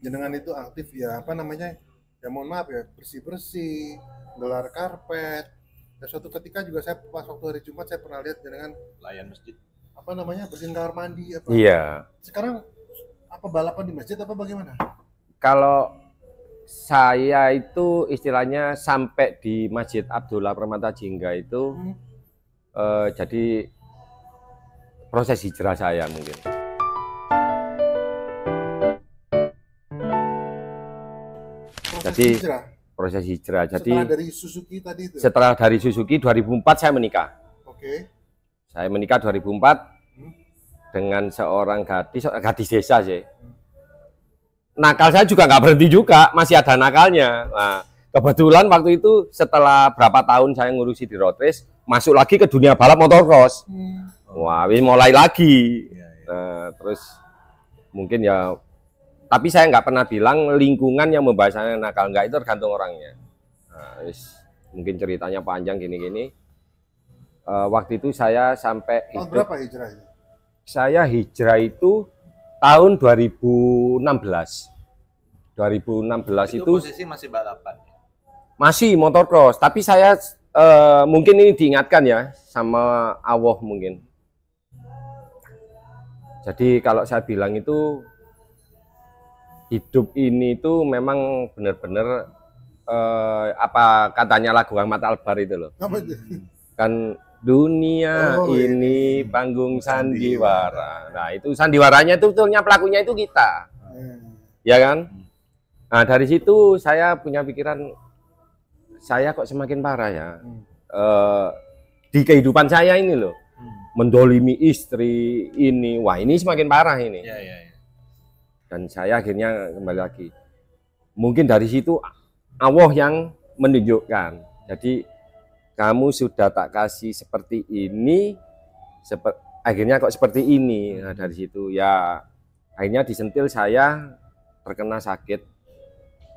jenengan itu aktif ya apa namanya? Ya mohon maaf ya, bersih-bersih, gelar karpet. Dan suatu ketika juga saya pas waktu hari Jumat saya pernah lihat jenengan Layan masjid. apa namanya? Bersihin kamar mandi apa. Iya. Sekarang apa balapan di masjid apa bagaimana? Kalau saya itu istilahnya sampai di Masjid Abdullah Permata Jingga itu jadi proses hijrah saya mungkin. Jadi hijrah. proses hijrah. Jadi Setelah dari Suzuki tadi itu. setelah dari Suzuki 2004 saya menikah. Oke. Saya menikah 2004 dengan seorang gadis desa sih. Nakal saya juga nggak berhenti juga, masih ada nakalnya. Nah, kebetulan waktu itu setelah berapa tahun saya ngurusi di road race, masuk lagi ke dunia balap motocross. Wah, ini mulai lagi. Nah, terus mungkin ya, tapi saya nggak pernah bilang lingkungan yang membahas saya nakal, nggak, itu tergantung orangnya. Nah, mungkin ceritanya panjang gini-gini. Waktu itu saya sampai Tahun berapa hijrahnya? Saya hijrah itu tahun 2016. 2016 itu posisi masih balapan. Masih motocross, tapi saya mungkin ini diingatkan ya sama Allah mungkin. Jadi kalau saya bilang itu hidup ini itu memang benar-benar apa katanya lagu Ahmad Albar itu loh. Apa itu? Kan dunia ini panggung sandiwara. Nah, itu sandiwaranya itu betulnya pelakunya itu kita. Ya kan? Nah, dari situ saya punya pikiran, saya kok semakin parah ya. Di kehidupan saya ini loh. Mendolimi istri ini. Wah, ini semakin parah ini. Dan saya akhirnya kembali lagi. Mungkin dari situ Allah yang menunjukkan. Jadi kamu sudah tak kasih seperti ini, akhirnya kok seperti ini. Nah, dari situ ya akhirnya disentil saya terkena sakit,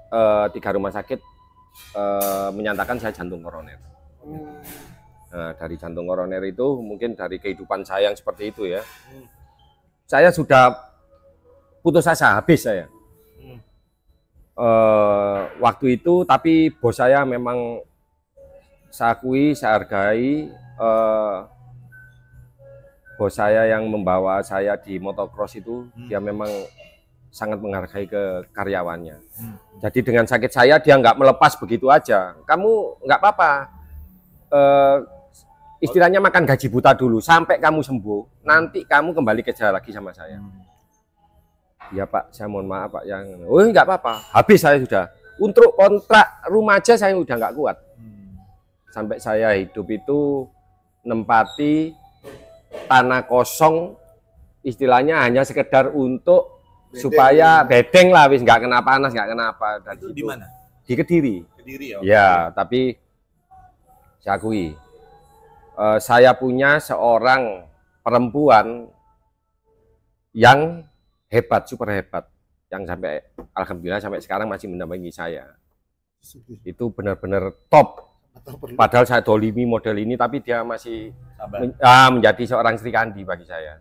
3 rumah sakit menyatakan saya jantung koroner. Nah, dari jantung koroner itu mungkin dari kehidupan saya yang seperti itu ya, saya sudah putus asa, habis saya. Waktu itu tapi bos saya memang saya akui, saya hargai, bos saya yang membawa saya di motocross itu, dia memang sangat menghargai ke karyawannya. Jadi dengan sakit saya, dia nggak melepas begitu aja. Kamu nggak apa-apa, istilahnya makan gaji buta dulu, sampai kamu sembuh, nanti kamu kembali kerja lagi sama saya. Ya Pak, saya mohon maaf Pak, yang, oh nggak apa-apa, habis saya sudah. Untuk kontrak rumah aja saya udah nggak kuat. Sampai saya hidup itu nempati tanah kosong, istilahnya hanya sekedar untuk bedeng, supaya bedeng lah, wis nggak kena panas, nggak kena apa. Itu di mana? Di Kediri. Kediri ya. Ya, tapi saya akui, saya punya seorang perempuan yang hebat, super hebat, yang sampai alhamdulillah sampai sekarang masih mendampingi saya. Itu benar-benar top. Padahal saya dolimi model ini, tapi dia masih menjadi seorang Sri Kandi bagi saya.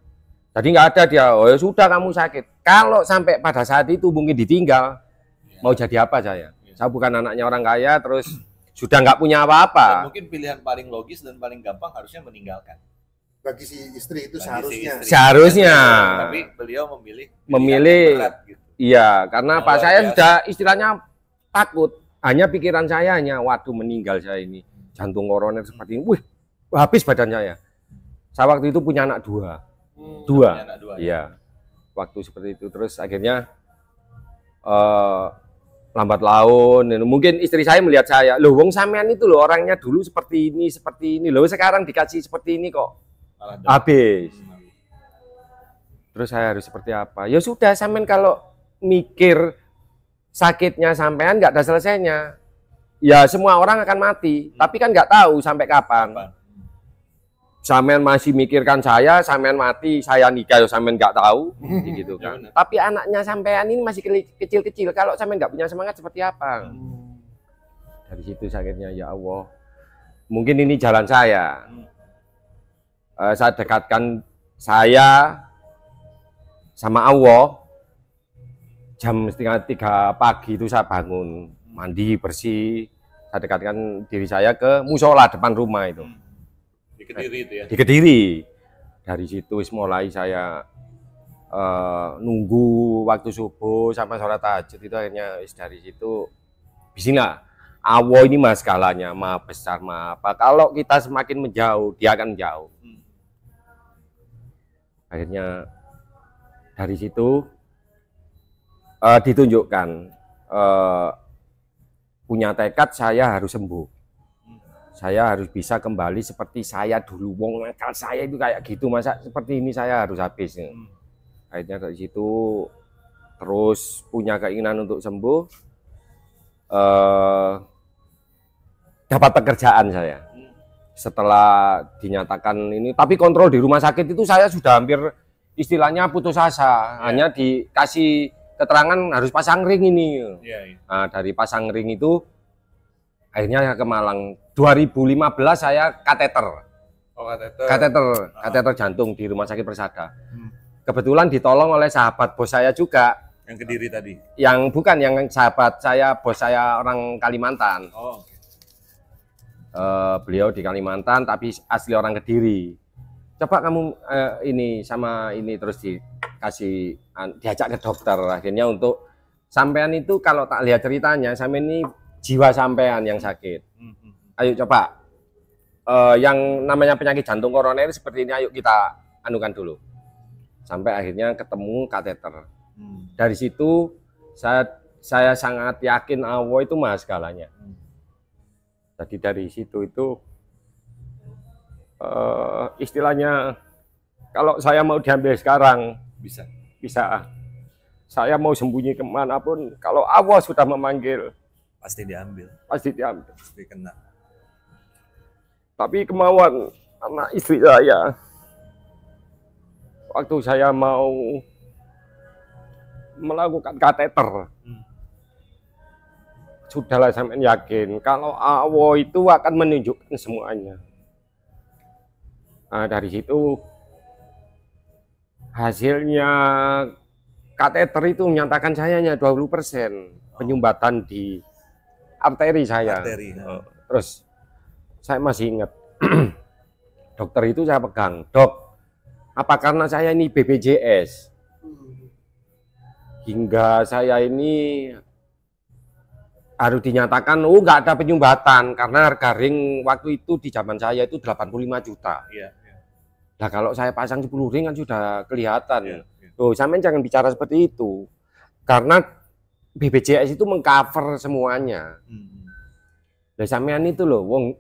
Jadi nggak ada dia, oh ya sudah kamu sakit. Kalau sampai pada saat itu mungkin ditinggal, mau jadi apa saya? Saya bukan anaknya orang kaya, terus sudah nggak punya apa-apa. Mungkin pilihan paling logis dan paling gampang harusnya meninggalkan. Bagi si istri itu seharusnya. Seharusnya. Tapi beliau memilih berat, gitu. Iya, karena Pak saya sudah istilahnya takut. Hanya pikiran saya hanya, waduh meninggal saya ini, jantung koroner seperti ini, wih, habis badan saya. Saya waktu itu punya anak dua. Iya, waktu seperti itu. Terus akhirnya lambat laun, mungkin istri saya melihat saya, loh wong sampean itu loh orangnya dulu seperti ini, loh sekarang dikasih seperti ini kok, habis. Terus saya harus seperti apa? Ya sudah, sampean kalau mikir sakitnya sampean nggak ada selesainya, ya semua orang akan mati, tapi kan nggak tahu sampai kapan. Sampean masih mikirkan saya, sampean mati, saya nikah, ya sampean nggak tahu, gitu kan. Tapi anaknya sampean ini masih kecil-kecil, kalau sampean nggak punya semangat seperti apa? Dari situ sakitnya, ya Allah, mungkin ini jalan saya. Saya dekatkan saya sama Allah. jam setengah 3 pagi itu saya bangun, mandi, bersih, saya dekatkan diri saya ke musola depan rumah itu. Di Kediri itu ya? Di Kediri. Dari situ mulai saya nunggu waktu subuh sampai sholat tahajud itu akhirnya dari situ bismillah. Allah ini mah segalanya, maha besar, maha apa. Kalau kita semakin menjauh, dia akan jauh. Akhirnya dari situ ditunjukkan punya tekad saya harus sembuh. Saya harus bisa kembali seperti saya dulu. Wong nakal saya itu kayak gitu, masa seperti ini saya harus habis. Akhirnya dari situ terus punya keinginan untuk sembuh. Dapat pekerjaan saya. Setelah dinyatakan ini, tapi kontrol di rumah sakit itu saya sudah hampir istilahnya putus asa. Hanya dikasih keterangan harus pasang ring ini. Nah, dari pasang ring itu akhirnya ke Malang. 2015 saya kateter. Oh, kateter. Kateter jantung di Rumah Sakit Persada. Kebetulan ditolong oleh sahabat bos saya juga. Yang Kediri tadi? Yang bukan, yang sahabat saya, bos saya orang Kalimantan. Oh, okay. Beliau di Kalimantan tapi asli orang Kediri. Coba kamu ini sama ini terus dikasih diajak ke dokter. Akhirnya untuk sampean itu kalau tak lihat ceritanya, sampean ini jiwa sampean yang sakit. Ayo coba yang namanya penyakit jantung koroner seperti ini, ayo kita anukan dulu. Sampai akhirnya ketemu kateter. Dari situ saya sangat yakin Allah itu mah segalanya. Jadi dari situ itu istilahnya kalau saya mau diambil sekarang bisa. Saya mau sembunyi kemanapun, kalau Allah sudah memanggil Pasti diambil. pasti diambil. Pasti kena. Tapi kemauan anak istri saya, waktu saya mau melakukan kateter, sudahlah sampai yakin kalau Allah itu akan menunjukkan semuanya. Nah, dari situ hasilnya kateter itu menyatakan saya hanya 20% penyumbatan di arteri saya. Terus saya masih ingat dokter itu saya pegang, dok, apa karena saya ini BPJS hingga saya ini harus dinyatakan nggak ada penyumbatan karena harga ring waktu itu di zaman saya itu 85 juta. Nah kalau saya pasang 10 ring kan sudah kelihatan. Loh, sampean jangan bicara seperti itu. Karena BPJS itu mengcover semuanya. Nah sampean itu loh, wong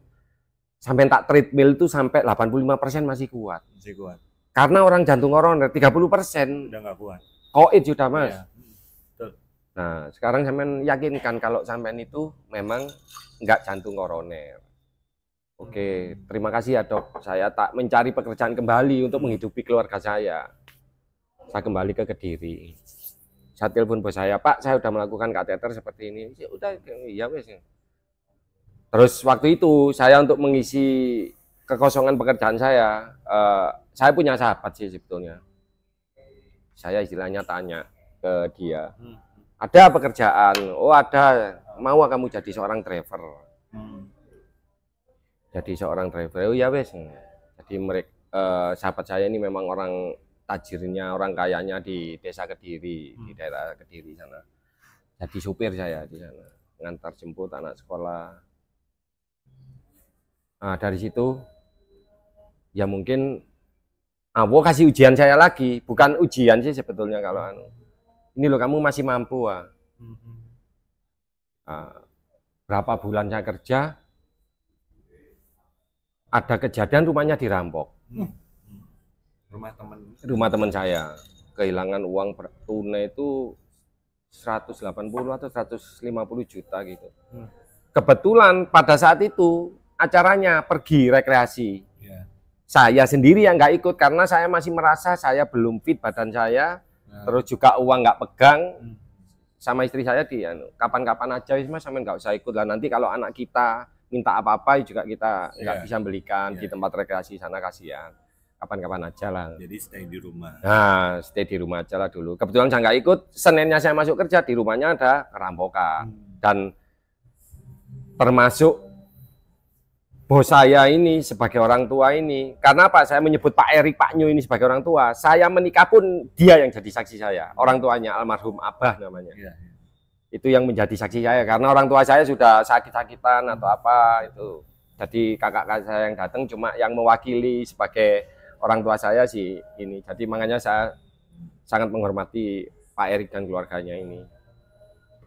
sampean tak treadmill itu sampai 85% masih kuat. Karena orang jantung koroner 30% udah nggak kuat. Koid sudah mas. Betul. Nah sekarang sampean yakinkan kalau sampean itu memang enggak jantung koroner. Oke, terima kasih ya dok. Saya tak mencari pekerjaan kembali untuk menghidupi keluarga saya. Saya kembali ke Kediri. Saya telepon bos saya, Pak, saya sudah melakukan kateter seperti ini. Ya udah, iya wes. Terus waktu itu saya untuk mengisi kekosongan pekerjaan saya punya sahabat sih sebetulnya. Saya istilahnya tanya ke dia, ada pekerjaan? Oh ada, mau kamu jadi seorang driver? Jadi seorang driver, oh ya wes. Jadi mereka sahabat saya ini memang orang tajirnya, orang kayanya di desa Kediri, di daerah Kediri sana. Jadi supir saya di sana, ngantar jemput anak sekolah. Nah dari situ ya mungkin Allah kasih ujian saya lagi, bukan ujian sih sebetulnya kalau ini loh kamu masih mampu. Berapa bulan saya kerja, ada kejadian rumahnya dirampok. Rumah teman saya kehilangan uang tunai itu 180 atau 150 juta gitu. Kebetulan pada saat itu acaranya pergi rekreasi. Saya sendiri yang nggak ikut karena saya masih merasa saya belum fit badan saya, terus juga uang nggak pegang. Sama istri saya kapan-kapan aja mas, sampai nggak usah ikut lah, nanti kalau anak kita minta apa-apa juga kita nggak bisa belikan di tempat rekreasi sana, kasihan. kapan-kapan aja lah. Jadi stay di rumah. Nah, stay di rumah aja lah dulu. Kebetulan saya nggak ikut, Seninnya saya masuk kerja, di rumahnya ada kerampokan. Dan termasuk bos saya ini sebagai orang tua ini, karena apa? Saya menyebut Pak Erik, Pak Nyu ini sebagai orang tua. Saya menikah pun dia yang jadi saksi saya. Orang tuanya almarhum Abah namanya. Iya. Itu yang menjadi saksi saya, karena orang tua saya sudah sakit-sakitan atau apa itu. Jadi kakak saya yang datang cuma yang mewakili sebagai orang tua saya sih ini. Jadi makanya saya sangat menghormati Pak Erik dan keluarganya ini.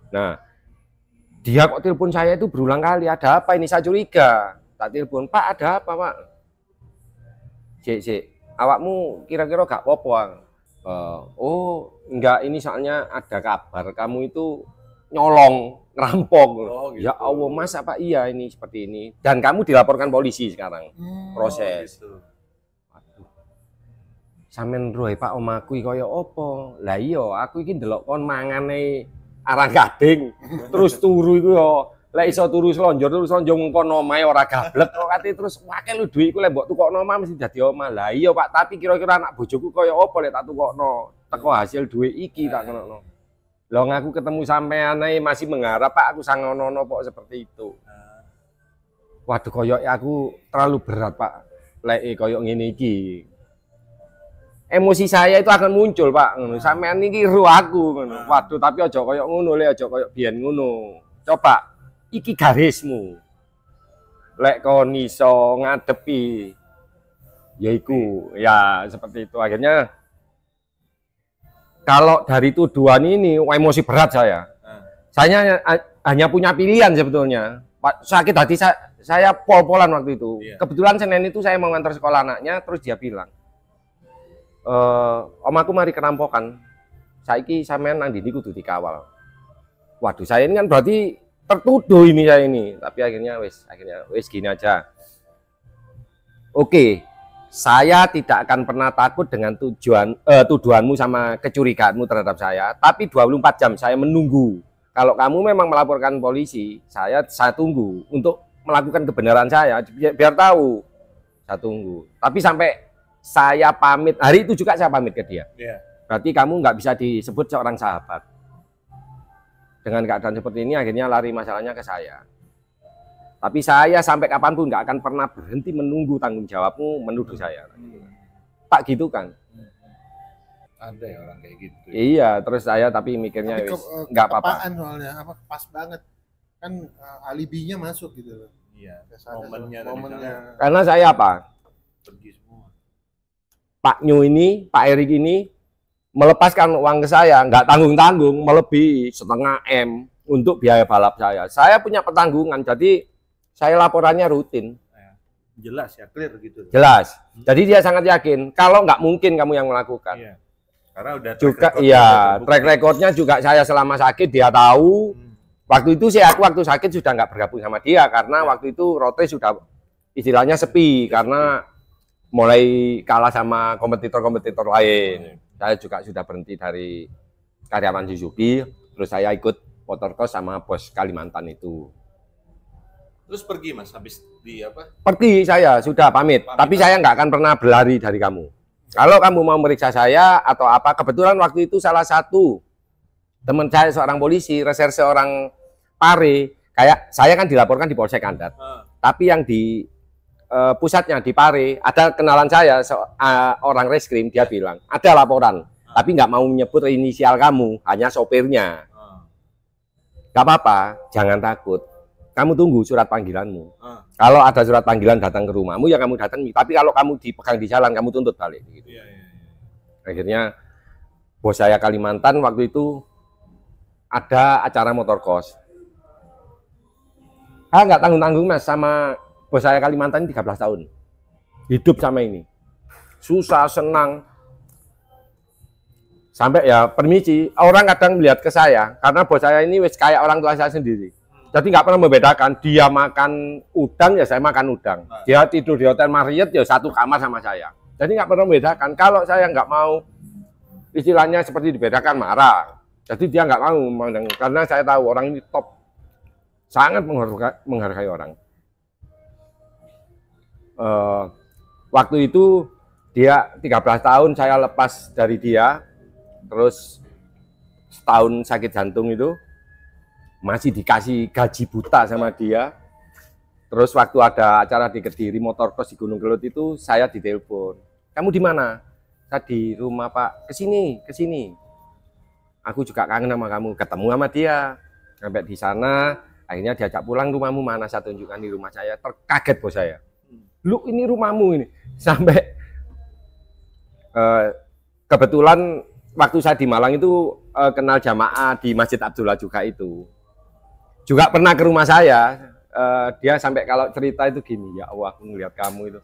Nah, dia kok telepon saya itu berulang kali, ada apa ini, saya curiga. Tak telepon, Pak ada apa Pak? Cek, awakmu kira-kira gak apa-apa? Oh enggak, ini soalnya ada kabar kamu itu nyolong, ngerampok. Oh, gitu. Ya Allah, masa Pak iya ini seperti ini? Dan kamu dilaporkan polisi sekarang, proses. Gitu. Waduh. Sampeyan roe Pak omaku iki kaya apa? Lah iya, aku iki ndelok kon mangane arang gading, terus turu iku yo. Lek iso turu slonjor kono omahe ora gablek kok kate terus wake lu dhuwit iku lek mbok tukokno omah mesti dadi omah. Lah iya Pak, tapi kira-kira anak bojoku kaya apa lek tak tukokno? Teko hasil dhuwit iki tak ngono. Lah aku ketemu sampean ae masih mengharap Pak aku sangono kok seperti itu. Waduh koyo aku terlalu berat Pak. Lek koyo ngene iki. Emosi saya itu akan muncul Pak ngono. Sampean iki ru aku ngono. Waduh tapi aja koyo ngono lek aja koyo biyen ngono. Coba iki garismu. Lek kon iso ngadepi yaiku ya seperti itu. Akhirnya kalau dari tuduhan ini emosi berat saya. Saya hanya punya pilihan sebetulnya. Sakit hati saya pol-polan waktu itu. Kebetulan Senin itu saya mau ngantar sekolah anaknya, terus dia bilang, Om aku mari kerampokan. Saiki sampean nang ndi kudu dikawal. Waduh, saya ini kan berarti tertuduh ini saya ini, tapi akhirnya wis gini aja. Oke, saya tidak akan pernah takut dengan tuduhanmu sama kecurigaanmu terhadap saya, tapi 24 jam saya menunggu. Kalau kamu memang melaporkan polisi, saya tunggu untuk melakukan kebenaran saya, biar tahu. Saya tunggu. Tapi sampai saya pamit, hari itu juga saya pamit ke dia. Berarti kamu nggak bisa disebut seorang sahabat. Dengan keadaan seperti ini akhirnya lari masalahnya ke saya. Tapi saya sampai kapanpun nggak akan pernah berhenti menunggu tanggung jawabmu menuduh saya. Pak gitu kan? Ada ya orang kayak gitu. Iya, terus saya tapi mikirnya nggak apa-apa. Soalnya apa pas banget kan alibinya masuk gitu loh. Iya. Momennya. Karena saya apa? Pergi semua. Pak Nyu ini, Pak Erik ini melepaskan uang ke saya, nggak tanggung-tanggung, melebihi 0,5 M untuk biaya balap saya. Saya punya pertanggungan, jadi saya laporannya rutin. Jelas ya, clear gitu. Jelas. Jadi dia sangat yakin, kalau nggak mungkin kamu yang melakukan. Iya. Karena udah juga, iya, track recordnya juga saya selama sakit dia tahu. Waktu itu sih aku waktu sakit sudah nggak bergabung sama dia, karena waktu itu Rote sudah istilahnya sepi, karena mulai kalah sama kompetitor-kompetitor lain. Saya juga sudah berhenti dari karyawan Suzuki, terus saya ikut motorcross sama bos Kalimantan itu. Terus pergi Mas, habis di apa? Pergi saya, sudah pamit. Tapi saya nggak akan pernah berlari dari kamu. Kalau kamu mau meriksa saya atau apa, kebetulan waktu itu salah satu teman saya seorang polisi, reserse orang Pare, kayak saya kan dilaporkan di Polsek Kandat. Tapi yang di pusatnya di Pare, ada kenalan saya, orang reskrim, dia bilang, ada laporan, tapi nggak mau menyebut inisial kamu, hanya sopirnya. Nggak apa-apa, jangan takut. Kamu tunggu surat panggilanmu. Kalau ada surat panggilan datang ke rumahmu, ya kamu datangi. Tapi kalau kamu dipegang di jalan, kamu tuntut balik. Gitu. Akhirnya, bos saya Kalimantan waktu itu ada acara motorcross. Nggak tanggung-tanggung Mas, sama bos saya Kalimantan 13 tahun. Hidup sama ini. Susah, senang. Sampai ya permisi, orang kadang melihat ke saya, karena bos saya ini wis kayak orang tua saya sendiri. Jadi nggak pernah membedakan, dia makan udang, ya saya makan udang. Dia tidur di Hotel Marriott, ya satu kamar sama saya. Jadi nggak pernah membedakan, kalau saya nggak mau, istilahnya seperti dibedakan, marah. Jadi dia nggak mau, karena saya tahu orang ini top. Sangat menghargai orang. Waktu itu dia 13 tahun saya lepas dari dia, terus setahun sakit jantung itu masih dikasih gaji buta sama dia. Terus waktu ada acara di Kediri Motorcross di Gunung Kelut itu saya ditelepon, kamu di mana? Saya di rumah Pak, kesini. Aku juga kangen sama kamu, ketemu sama dia. Sampai di sana, akhirnya diajak pulang, rumahmu mana? Saya tunjukkan di rumah saya, terkaget bos saya. Lu ini rumahmu ini. Sampai kebetulan waktu saya di Malang itu kenal jamaah di Masjid Abdullah juga itu. Juga pernah ke rumah saya. Dia sampai kalau cerita itu gini, ya Allah aku ngelihat kamu itu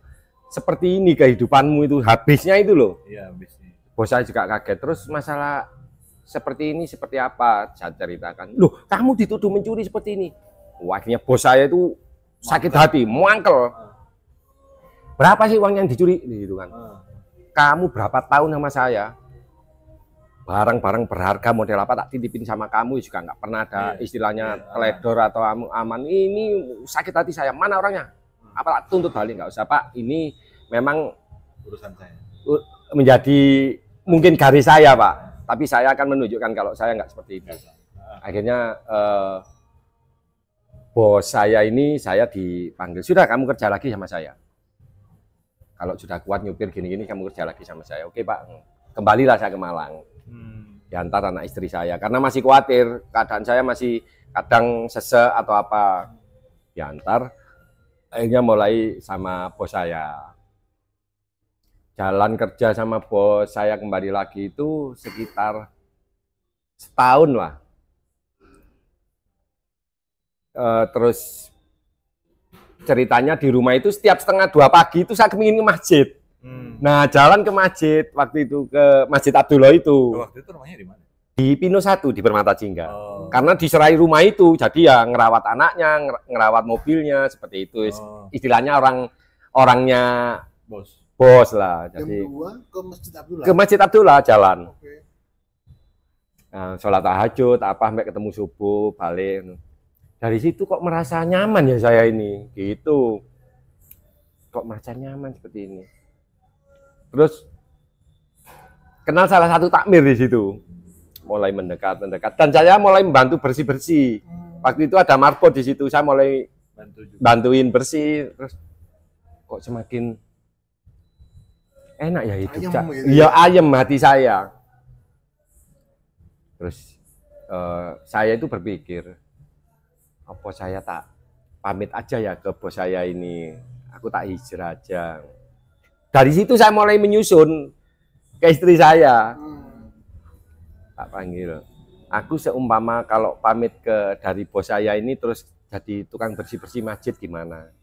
seperti ini kehidupanmu itu habisnya itu loh. Iya, habisnya. Bos saya juga kaget. Terus masalah seperti ini seperti apa? Saya ceritakan. Loh, kamu dituduh mencuri seperti ini. Akhirnya bos saya itu sakit hati, mangkel. Berapa sih uang yang dicuri? Gitu kan. Kamu berapa tahun sama saya? Barang-barang berharga model apa tak titipin sama kamu juga nggak pernah ada istilahnya teledor atau aman. Ini sakit hati saya. Mana orangnya? Apa tak tuntut balik? Nggak usah Pak. Ini memang Urusan saya. Menjadi mungkin garis saya Pak. Tapi saya akan menunjukkan kalau saya nggak seperti itu. Akhirnya bos saya ini saya dipanggil. Sudah kamu kerja lagi sama saya. Kalau sudah kuat nyupir gini-gini kamu kerja lagi sama saya. Oke Pak. Kembalilah saya ke Malang. Diantar anak istri saya karena masih khawatir keadaan saya masih kadang sesek atau apa, diantar. Akhirnya mulai sama bos saya jalan kerja sama bos saya kembali lagi itu sekitar setahun lah. Terus ceritanya di rumah itu setiap setengah 2 pagi itu saya kepingin ke masjid. Nah, jalan ke masjid waktu itu ke Masjid Abdullah itu. Waktu itu rumahnya di mana? Di Pino 1 di Permata Jingga. Karena diserai rumah itu, jadi ya ngerawat anaknya, ngerawat mobilnya seperti itu. Istilahnya orangnya bos lah. Jadi ke Masjid Abdullah. Ke Masjid Abdullah jalan. Oke. Nah, sholat tahajud apa sampai ketemu subuh balik. Dari situ kok merasa nyaman ya saya ini, gitu. Kok merasa nyaman seperti ini. Terus kenal salah satu takmir di situ, mulai mendekat, dan saya mulai membantu bersih. Waktu itu ada marbot di situ, saya mulai bantuin bersih. Terus kok semakin enak ya hidup, ya ayem hati saya. Terus saya itu berpikir, apa saya tak pamit aja ya ke bos saya ini, aku tak hijrah aja. Dari situ saya mulai menyusun ke istri saya. Tak panggil. Aku seumpama kalau pamit dari bos saya ini terus jadi tukang bersih-bersih masjid gimana?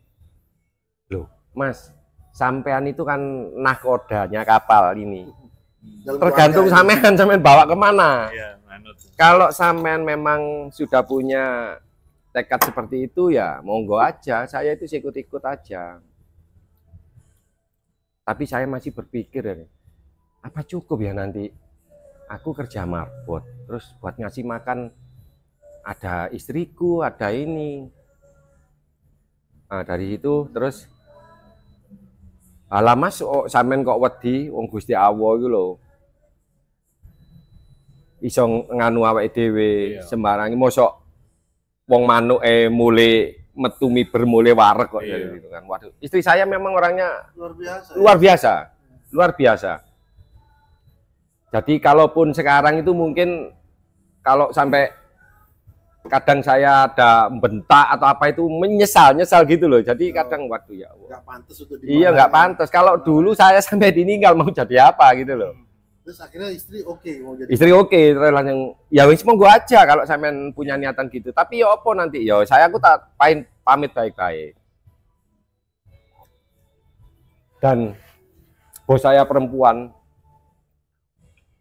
Loh, Mas, sampean itu kan nahkodanya kapal ini. Tergantung sampean bawa kemana. Kalau sampean memang sudah punya tekad seperti itu ya monggo aja, saya itu ikut-ikut aja. Tapi saya masih berpikir ya, apa cukup ya nanti aku kerja marbot, terus buat ngasih makan ada istriku, ada ini. Nah, dari situ terus alah Mas, sampean kok wedi wong Gusti Allah iku lho. Iso nganu awake dhewe sembarangi mosok wong manuke mule metu miber mule wareg kok gitu kan. Waduh, istri saya memang orangnya luar biasa. Jadi kalaupun sekarang itu mungkin kalau sampai kadang saya ada bentak atau apa itu nyesal gitu loh. Jadi kadang waduh ya Allah. Nggak pantas untuk iya nggak pantas. Kalau dulu saya sampai ditinggal mau jadi apa gitu loh. Terus akhirnya istri oke mau jadi. Istri oke, terus langsung ya wis monggo aja kalau sampean punya niatan gitu. Tapi ya apa nanti ya aku tak pamit baik-baik. Dan bos saya perempuan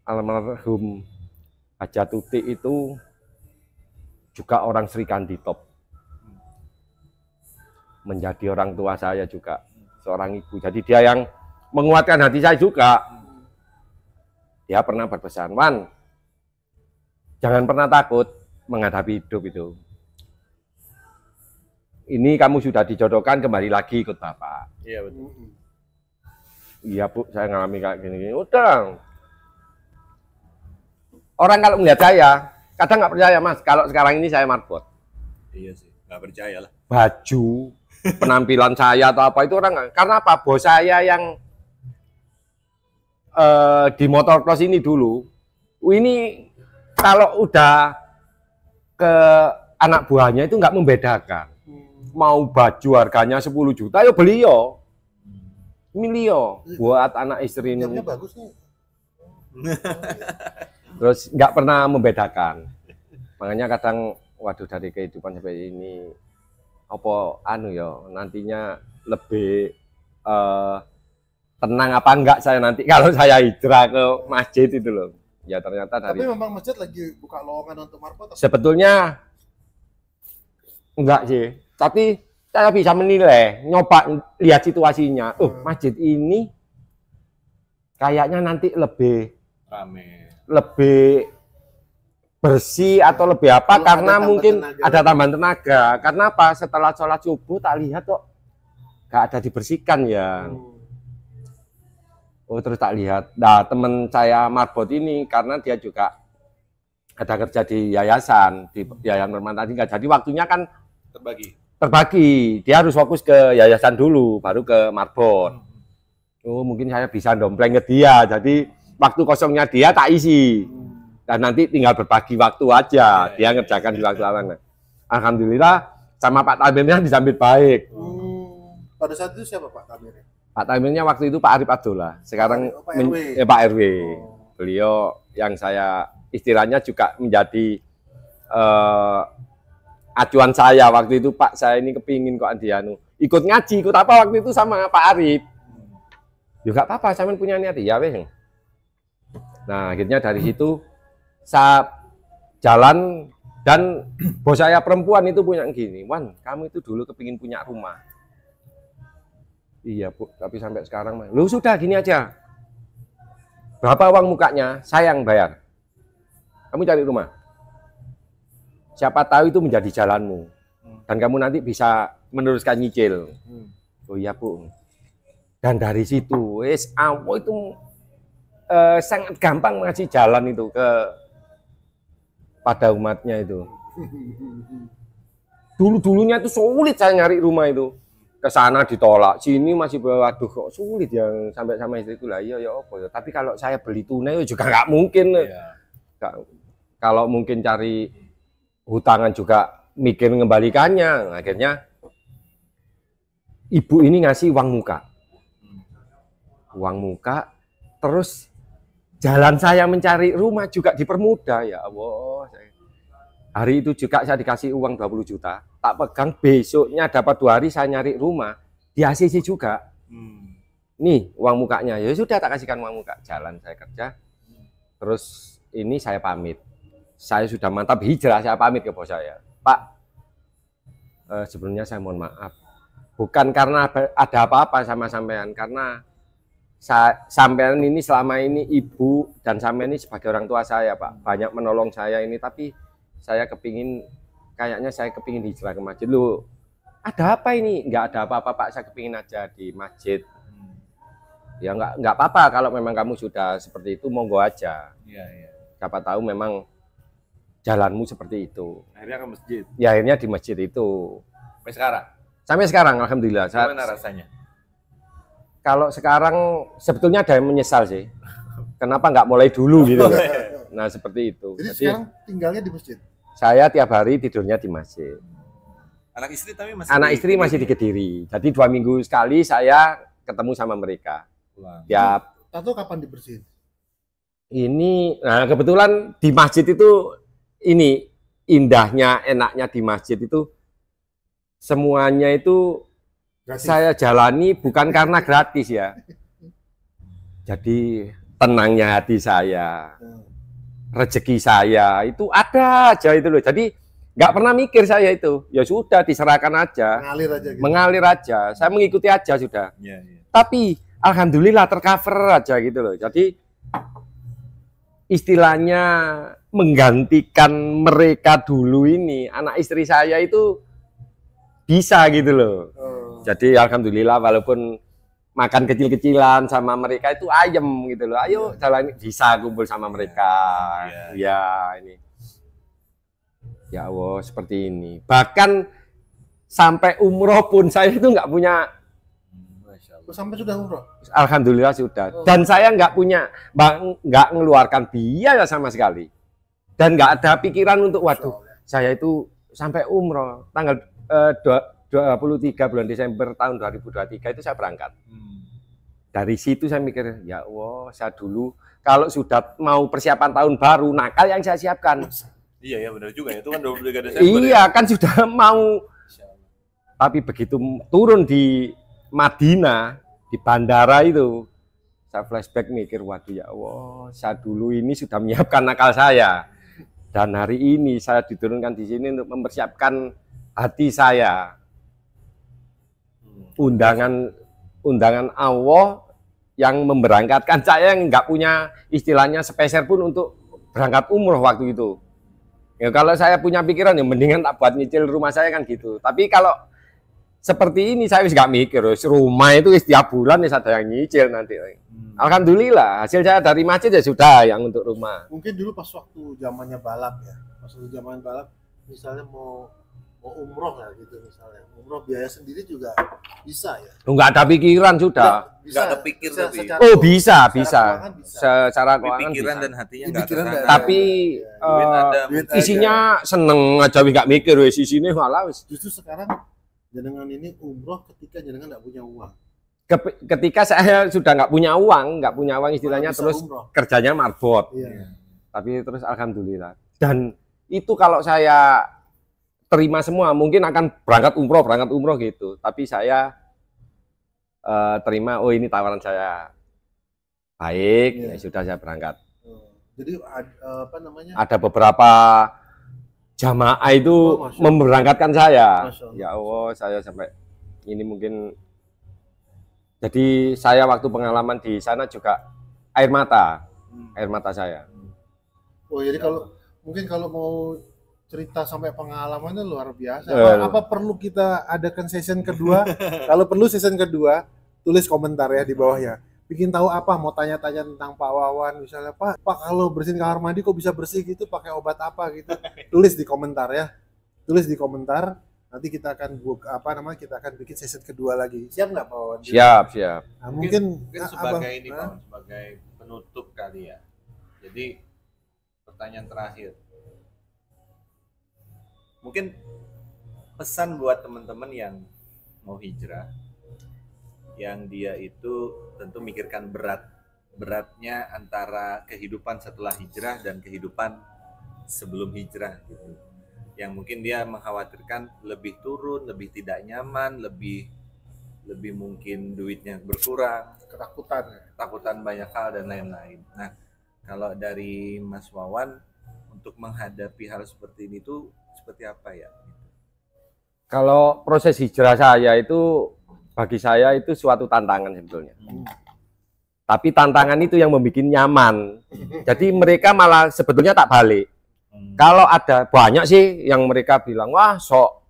almarhum Haja Tuti itu juga orang Sri Kandi Top. Menjadi orang tua saya juga, seorang ibu. Jadi dia yang menguatkan hati saya juga. Dia pernah berpesan, Wan, jangan pernah takut menghadapi hidup itu. Ini kamu sudah dijodohkan, kembali lagi ikut Bapak. Iya betul. Iya Bu, saya ngalami kayak gini-gini. Udah. Orang kalau melihat saya, kadang nggak percaya Mas, kalau sekarang ini saya marbot. Iya sih, nggak percaya lah. Baju, penampilan saya atau apa itu orang nggak. Karena apa? Bos saya yang di motocross ini dulu, ini kalau udah ke anak buahnya itu nggak membedakan. Mau baju harganya 10 juta, ya beli yo. Milio buat anak istri ini. Jamnya bagus nih. Terus nggak pernah membedakan. Makanya kadang, waduh dari kehidupan seperti ini, apa anu ya, nantinya lebih tenang apa enggak saya nanti kalau saya hijrah ke masjid itu loh. Ya ternyata dari. Tapi memang masjid lagi buka lowongan untuk marbot. Sebetulnya enggak sih, tapi saya bisa menilai, nyoba lihat situasinya. Masjid ini kayaknya nanti lebih Rame. lebih bersih atau lebih apa, Kalau karena ada mungkin tenaga. ada tambahan tenaga. Karena apa? Setelah sholat subuh tak lihat kok nggak ada dibersihkan ya. Oh terus tak lihat. Nah teman saya marbot ini karena dia juga ada kerja di yayasan, di Yayasan Permata Tinggal. Jadi waktunya kan terbagi. Dia harus fokus ke yayasan dulu, baru ke marbot. Oh mungkin saya bisa dompleng ke dia. Jadi waktu kosongnya dia tak isi. Dan nanti tinggal berbagi waktu aja. Dia ngerjakan di waktu apa. Alhamdulillah sama Pak Tamirnya disambut baik. Pada saat itu siapa Pak Tamirnya? Pak Tamirnya waktu itu Pak Arif Abdullah. Sekarang Pak RW. Pak RW. Beliau yang saya istilahnya juga menjadi acuan saya waktu itu. Pak saya ini kepingin kok Andianu ikut ngaji, ikut apa waktu itu sama Pak Arif. Juga apa-apa, saya punya niat ya weh. Nah akhirnya dari situ saya jalan, dan bos saya perempuan itu punya gini, Wan kamu itu dulu kepingin punya rumah. Iya Bu, tapi sampai sekarang mah. Lu sudah gini aja. Berapa uang mukanya? Saya yang bayar. Kamu cari rumah. Siapa tahu itu menjadi jalanmu. Dan kamu nanti bisa meneruskan nyicil. Oh iya Bu. Dan dari situ, itu sangat gampang mengasih jalan itu pada umatnya itu. Dulunya itu sulit saya nyari rumah itu. Ke sana ditolak, sini masih waduh kok sulit yang sampai sama istriku lah. Iya ya apa ya. Tapi kalau saya beli tunai juga nggak mungkin. Kalau mungkin cari hutangan juga mikir mengembalikannya. Akhirnya ibu ini ngasih uang muka. Uang muka, terus jalan saya mencari rumah juga dipermudah ya Allah. Hari itu juga saya dikasih uang 20 juta. Tak pegang, besoknya dapat 2 hari saya nyari rumah di ACC juga. Nih uang mukanya, ya sudah tak kasihkan uang muka. Jalan saya kerja, terus ini saya pamit. Saya sudah mantap hijrah, saya pamit ke bos saya. Pak, sebelumnya saya mohon maaf. Bukan karena ada apa-apa sama sampean, karena sampean ini selama ini ibu dan sampean ini sebagai orang tua saya Pak, banyak menolong saya ini, tapi saya kayaknya saya kepingin hijrah ke masjid. Loh, ada apa ini? Nggak ada apa-apa Pak, saya kepingin aja di masjid. Ya nggak apa-apa kalau memang kamu sudah seperti itu, monggo aja. Siapa tahu memang jalanmu seperti itu. Akhirnya ke masjid. Ya akhirnya di masjid itu. Sampai sekarang? Sampai sekarang alhamdulillah. Gimana rasanya? Kalau sekarang sebetulnya ada yang menyesal sih. Kenapa nggak mulai dulu gitu. Nah seperti itu. Jadi sekarang tinggalnya di masjid? Saya tiap hari tidurnya di masjid. Anak istri tapi masih istri masih di Kediri. Jadi 2 minggu sekali saya ketemu sama mereka. Tiap. Tato kapan dibersihin? Ini, nah kebetulan di masjid itu ini indahnya, enaknya di masjid itu semuanya itu gratis. Saya jalani bukan karena gratis ya. Jadi tenangnya hati saya, rezeki saya itu ada aja itu loh. Jadi nggak pernah mikir saya itu. Ya sudah diserahkan aja. Mengalir aja. Gitu. Mengalir aja. Saya mengikuti aja sudah. Tapi alhamdulillah tercover aja gitu loh. Jadi istilahnya menggantikan mereka dulu ini, anak istri saya itu bisa gitu loh. Jadi alhamdulillah walaupun makan kecil-kecilan sama mereka itu ayem gitu loh. Ayo jalan bisa kumpul sama mereka. Ya ini. Ya Allah seperti ini. Bahkan sampai umroh pun saya itu nggak punya. Sampai sudah umroh? Alhamdulillah sudah. Dan saya nggak punya, nggak mengeluarkan biaya sama sekali. Dan nggak ada pikiran untuk, waduh, saya itu sampai umroh tanggal 23 bulan Desember tahun 2023 itu saya berangkat. Dari situ saya mikir, ya Allah, saya dulu kalau sudah mau persiapan tahun baru, nakal yang saya siapkan. Iya ya benar juga, itu kan 23 Desember. Iya ya. Kan sudah mau. Tapi begitu turun di Madinah, di bandara itu, saya flashback mikir, waduh ya Allah, saya dulu ini sudah menyiapkan nakal saya. Dan hari ini saya diturunkan di sini untuk mempersiapkan hati saya. Undangan Allah yang memberangkatkan saya yang nggak punya istilahnya sepeser pun untuk berangkat umroh waktu itu. Ya kalau saya punya pikiran ya mendingan tak buat nyicil rumah saya kan gitu. Tapi kalau seperti ini saya nggak mikir, rumah itu setiap bulan ya ada yang nyicil nanti. Alhamdulillah hasil saya dari masjid ya sudah yang untuk rumah. Mungkin dulu pas waktu zamannya balap ya, pas waktu zaman balap misalnya mau umroh ya gitu misalnya, umroh biaya sendiri juga bisa ya. Nggak ada pikiran sudah. Nggak ada pikir tapi. Oh bisa. Secara keuangan pikiran bisa. Dan hatinya nggak kesana. Tapi isinya seneng aja nggak mikir wes isinya malah wes. Justru sekarang jenengan ini umroh ketika jenengan nggak punya uang. Ketika saya sudah nggak punya uang istilahnya terus umroh. Kerjanya marbot. Iya. Tapi terus alhamdulillah. Dan itu kalau saya terima semua mungkin akan berangkat umroh gitu. Tapi saya terima, oh ini tawaran saya baik, ya sudah saya berangkat. Jadi apa namanya? Ada beberapa jamaah itu memberangkatkan saya. Ya Allah, saya sampai ini mungkin. Jadi saya waktu pengalaman di sana juga air mata saya. Oh jadi kalau mau cerita sampai pengalamannya luar biasa. Apa perlu kita adakan session kedua? Kalau perlu session kedua, tulis komentar ya di bawahnya. Bikin tahu apa, mau tanya-tanya tentang Pak Wawan misalnya, Pak kalau bersihin kamar mandi kok bisa bersih gitu, pakai obat apa gitu. Tulis di komentar ya. Tulis di komentar. Nanti kita akan kita akan bikin session kedua lagi. Siap nggak Pak Wawan? Siap. Nah, mungkin sebagai ini Pak, sebagai penutup kali ya. Jadi pertanyaan terakhir. Mungkin pesan buat teman-teman yang mau hijrah, yang dia itu tentu mikirkan beratnya antara kehidupan setelah hijrah dan kehidupan sebelum hijrah gitu. Yang mungkin dia mengkhawatirkan lebih turun, lebih tidak nyaman, lebih mungkin duitnya berkurang, ketakutan banyak hal dan lain-lain. Nah, kalau dari Mas Wawan untuk menghadapi hal seperti ini tuh seperti apa ya? Kalau proses hijrah saya itu bagi saya itu suatu tantangan sebetulnya. Tapi tantangan itu yang membuat nyaman. Jadi mereka malah sebetulnya tak balik. Kalau ada banyak sih yang mereka bilang, wah sok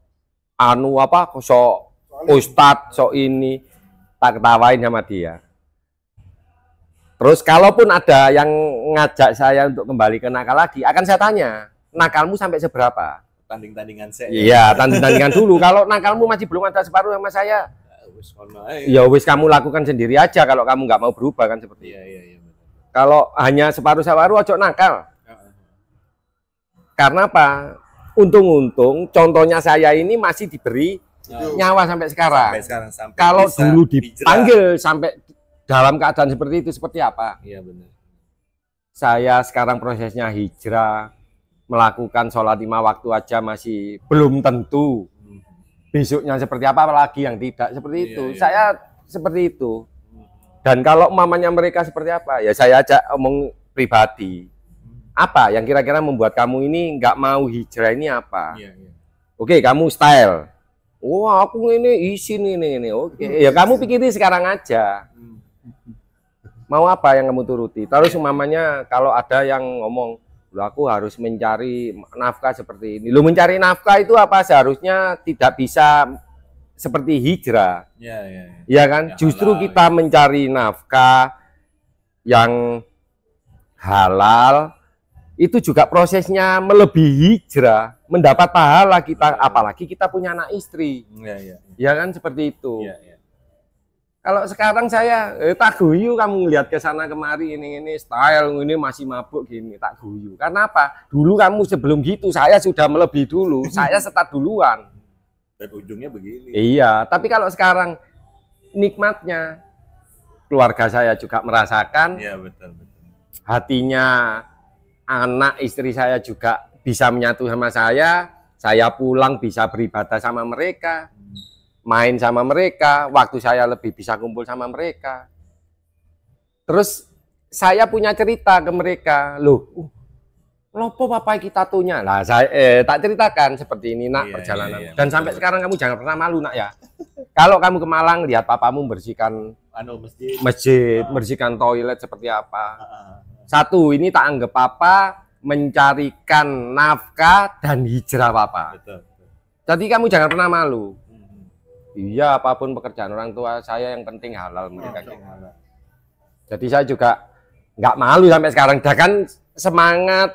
ustadz, sok ini, tak ketawain sama dia. Terus kalaupun ada yang ngajak saya untuk kembali ke nakal lagi, akan saya tanya, nakalmu sampai seberapa? Tanding-tandingan saya. Iya, tanding-tandingan dulu. Kalau nakalmu masih belum ada separuh sama saya, ya wis kamu lakukan sendiri aja kalau kamu nggak mau berubah kan seperti itu. Iya. Kalau hanya separuh-separuh, ojo nakal. Karena apa? Untung-untung contohnya saya ini masih diberi nyawa sampai sekarang. Sampai kalau dulu dipanggil sampai dalam keadaan seperti itu seperti apa? Iya benar. Saya sekarang prosesnya hijrah, melakukan sholat 5 waktu aja masih belum tentu. Besoknya seperti apa lagi yang tidak seperti itu. Saya seperti itu. Dan kalau mamanya mereka seperti apa? Ya saya ajak omong pribadi. Apa yang kira-kira membuat kamu ini nggak mau hijrah ini apa? Oke, kamu style. Wah, aku ini isin ini. Oke, ya kamu pikirin sekarang aja. Mau apa yang kamu turuti? Terus mamanya kalau ada yang ngomong, aku harus mencari nafkah seperti ini. Lu mencari nafkah itu apa? Seharusnya tidak bisa seperti hijrah. Ya. Ya kan? Yang Justru halal, kita mencari nafkah yang halal itu juga prosesnya melebihi hijrah, mendapat pahala kita, apalagi kita punya anak istri. Ya kan seperti itu. Kalau sekarang saya tak guyu, kamu ngelihat ke sana kemari ini style ini masih mabuk gini, tak guyu. Karena apa? Dulu kamu sebelum gitu saya sudah melebihi dulu, saya start duluan. Dan ujungnya begini. Iya, tapi kalau sekarang nikmatnya keluarga saya juga merasakan. Iya, betul. Hatinya anak istri saya juga bisa menyatu sama saya pulang bisa beribadah sama mereka, main sama mereka, waktu saya lebih bisa kumpul sama mereka. Terus saya punya cerita ke mereka, loh, lopo papai kita tuhnya. Lah saya tak ceritakan seperti ini nak perjalanan. Dan sampai sekarang kamu jangan pernah malu nak ya. Kalau kamu ke Malang lihat papamu membersihkan masjid, membersihkan toilet seperti apa. Satu, ini tak anggap papa mencarikan nafkah dan hijrah papa. Betul. Jadi kamu jangan pernah malu. Iya, apapun pekerjaan orang tua saya yang penting halal mereka. Jadi saya juga nggak malu sampai sekarang. Bahkan semangat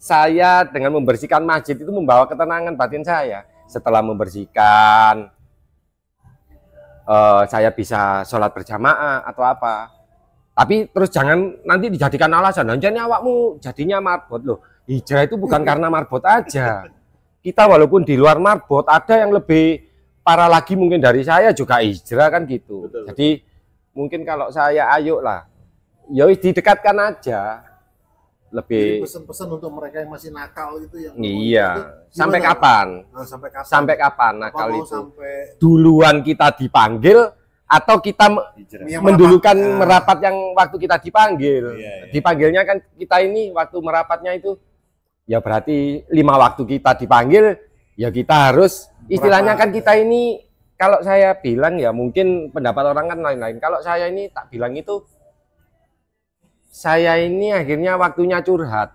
saya dengan membersihkan masjid itu membawa ketenangan batin saya. Setelah membersihkan, saya bisa sholat berjamaah atau apa. Tapi terus jangan nanti dijadikan alasan. Jadi awakmu jadinya marbot loh. Hijrah itu bukan karena marbot aja. Kita walaupun di luar marbot ada yang lebih parah lagi mungkin dari saya juga hijrah kan gitu. Betul. Jadi mungkin kalau saya ayo lah, ya didekatkan aja. Lebih pesan-pesan untuk mereka yang masih nakal itu yang iya. Itu sampai gimana? kapan? Nah, sampai kapan nakal itu? Sampai Duluan kita dipanggil atau kita mendulukan merapat yang waktu kita dipanggil. Dipanggilnya kan kita ini waktu merapatnya itu ya berarti 5 waktu kita dipanggil ya kita harus istilahnya kan kita ini kalau saya bilang ya mungkin pendapat orang kan lain-lain. Kalau saya ini tak bilang itu saya ini akhirnya waktunya curhat.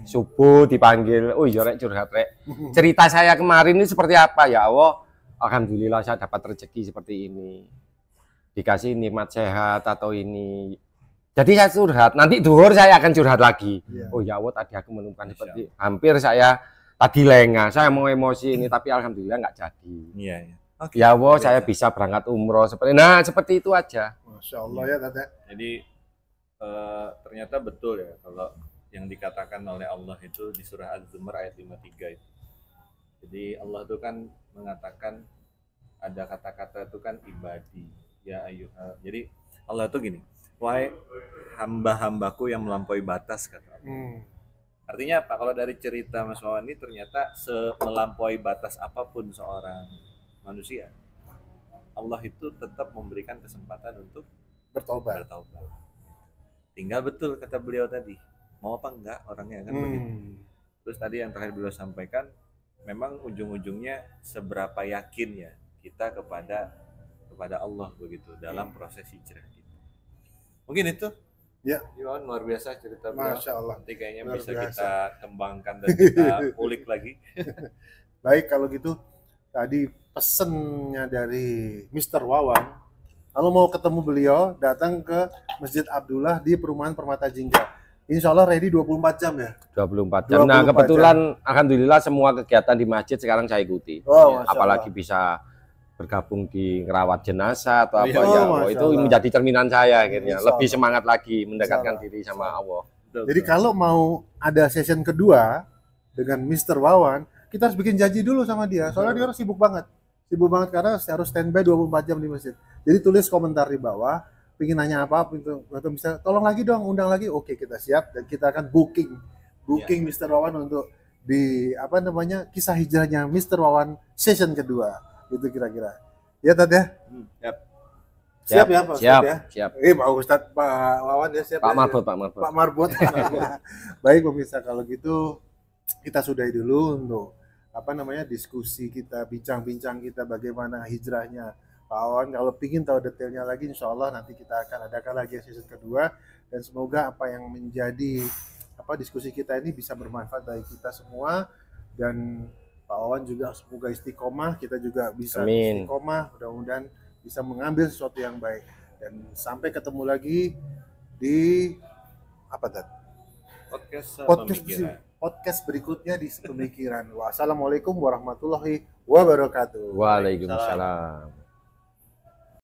Subuh dipanggil, oh iya rek curhat rek. Cerita saya kemarin ini seperti apa ya Allah. Alhamdulillah saya dapat rezeki seperti ini. Dikasih nikmat sehat atau ini. Jadi saya curhat, nanti duhur saya akan curhat lagi. Oh ya Allah tadi aku menemukan seperti hampir saya tadi lengah, saya mau emosi ini tapi alhamdulillah nggak jadi. Okay. Ya Allah saya bisa berangkat umroh seperti itu aja. Masya Allah ya Tata. Jadi ternyata betul ya kalau yang dikatakan oleh Allah itu di surah Az-Zumar ayat 53 itu. Jadi Allah itu kan mengatakan ada kata-kata itu kan ibadi ya ayyuha. Jadi Allah itu gini, wahai hamba-hambaku yang melampaui batas kata Allah. Artinya apa? Kalau dari cerita Mas Wawan ini ternyata melampaui batas apapun seorang manusia, Allah itu tetap memberikan kesempatan untuk bertaubat. Tinggal betul kata beliau tadi, mau apa enggak orangnya kan begitu. Terus tadi yang terakhir beliau sampaikan, memang ujung-ujungnya seberapa yakin ya kita kepada Allah begitu dalam proses hijrah kita. Mungkin itu ya Iwan luar biasa cerita beliau. Masya Allah. Nanti kayaknya luar bisa biasa. Kita kembangkan dan kita ulik lagi. Baik kalau gitu tadi pesennya dari Mr. Wawan, kalau mau ketemu beliau datang ke Masjid Abdullah di Perumahan Permata Jingga. Insya Allah ready 24 jam ya? 24 jam. Nah kebetulan alhamdulillah semua kegiatan di masjid sekarang saya ikuti. Apalagi bisa bergabung di ngerawat jenazah atau apa itu menjadi cerminan saya akhirnya. Lebih semangat lagi mendekatkan diri sama Allah. Jadi kalau mau ada session kedua dengan Mr. Wawan, kita harus bikin janji dulu sama dia. Soalnya dia harus sibuk banget. Sibuk banget karena harus standby 24 jam di masjid. Jadi tulis komentar di bawah, pengen nanya apa, atau bisa tolong lagi dong, undang lagi. Oke, kita siap dan kita akan booking Mr. Wawan untuk di kisah hijrahnya Mr. Wawan session kedua. Itu kira-kira. Ya Tad ya? Siap ya Pak Ustadz ya? Siap. Pak Ustadz, Pak Wawan ya siap. Pak Marbot. Baik pemirsa, kalau gitu kita sudahi dulu untuk diskusi kita, bincang-bincang kita bagaimana hijrahnya Pak Wawan. Kalau ingin tahu detailnya lagi, insya Allah nanti kita akan adakan lagi season kedua, dan semoga apa yang menjadi diskusi kita ini bisa bermanfaat bagi kita semua. Dan Pak Pak Wawan juga semoga istiqomah, kita juga bisa Amin. istiqomah, mudah-mudahan bisa mengambil sesuatu yang baik. Dan sampai ketemu lagi di apa tadi? Podcast berikutnya di Sepemikiran. Wassalamualaikum warahmatullahi wabarakatuh. Waalaikumsalam.